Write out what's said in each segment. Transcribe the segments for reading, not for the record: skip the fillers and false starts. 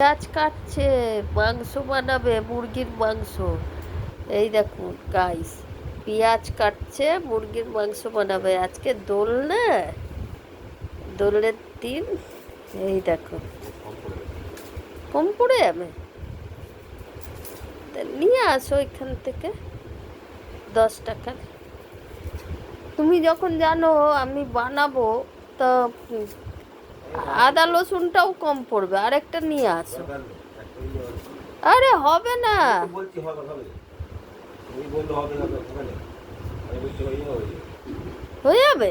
পেঁয়াজ কাটছে, মাংস বানাবে, মুরগির মাংস। এই দেখুন গাইস, পেঁয়াজ কাটছে, মুরগির মাংস বানাবে। আজকে দোল না, দোলের দিন। এই দেখো, কম পড়ে যাবে, নিয়ে আসো এখান থেকে 10 টাকার। তুমি যখন জানো আমি বানাবো, তা আদা রসুনটাও কম পড়বে, আরেকটা নিয়ে আসো। আরে হবে না, হয়ে যাবে।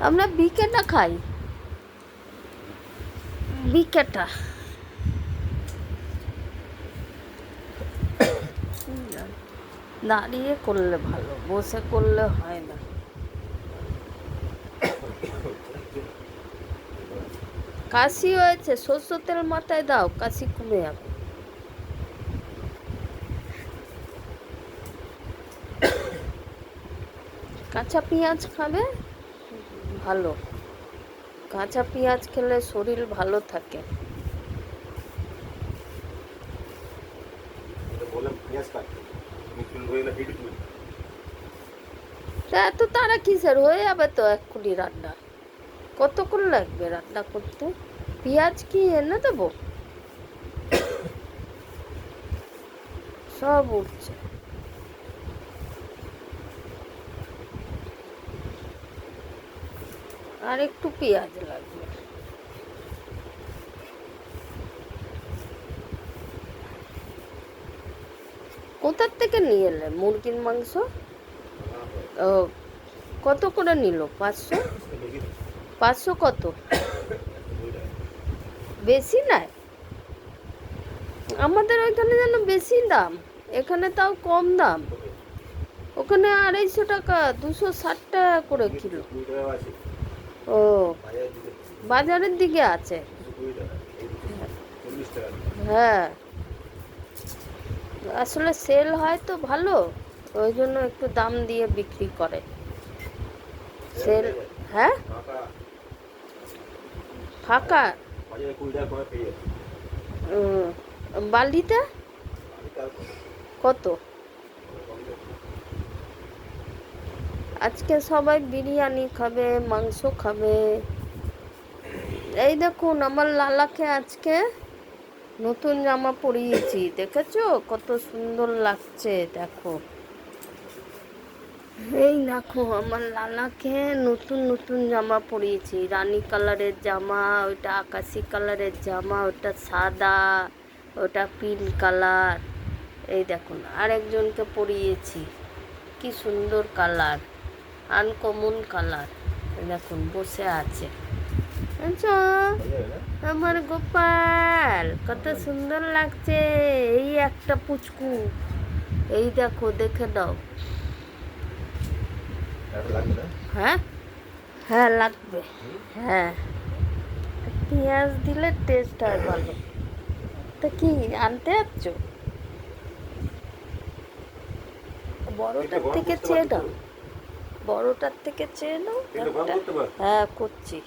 আমরা বিকেটা খাই, বিকেটা। দাঁড়িয়ে করলে ভালো, বসে করলে হয় না। কাশি হয়েছে, সরষের তেল মাথায় দাও, কাশি কমে যাবে। কাঁচা পেঁয়াজ খাবে, ভালো। কাঁচা পেঁয়াজ খেলে শরীর ভালো থাকে। এত তারা কিসের, হয়ে যাবে তো এক্ষুনি রান্না। কতক্ষণ লাগবে রান্না করতে? পেঁয়াজ কি এনে দেবো? সব উঠছে। আর একটু পেঁয়াজ লাগবে। কোথার থেকে নিয়ে এলে মুরগির মাংস? ও, কত করে নিল? 500? 500 কত? বেশি নাই, আমাদের ওইখানে যেন বেশি দাম, এখানে তাও কম দাম। ওখানে 250 টাকা, 260 টাকা করে কিলো। ও, বাজারের দিকে আছে। হ্যাঁ, আসলে সেল হয় তো ভালো, ওই জন্য একটু দাম দিয়ে বিক্রি করে। সেল, হ্যাঁ, ফাঁকা। বালিটা কত? আজকে সবাই বিরিয়ানি খাবে, মাংস খাবে। এই দেখুন আমার লালাকে আজকে নতুন জামা পরিয়েছি, দেখেছো কত সুন্দর লাগছে? দেখো, এই দেখো আমার লালাকে নতুন নতুন জামা পরিয়েছি। রানী কালারের জামা, ওইটা আকাশি কালারের জামা, ওটা সাদা, ওটা পিঙ্ক কালার। এই দেখুন আরেকজনকে পরিয়েছি, কি সুন্দর কালার, আনকমন কালার। দেখুন বসে আছে। আচ্ছা, আমার গোপাল কত সুন্দর লাগছে। এই একটা পুচকু, এই দেখো, দেখে দাও। হ্যাঁ, হ্যাঁ লাগবে। হ্যাঁ, পেঁয়াজ দিলে টেস্ট হয় ভালো। তা কি আনতে যাচ্ছ? বড়টার থেকে চেয়ে নাও, বড়টার থেকে চেয়ে নাও একটা। হ্যাঁ করছি।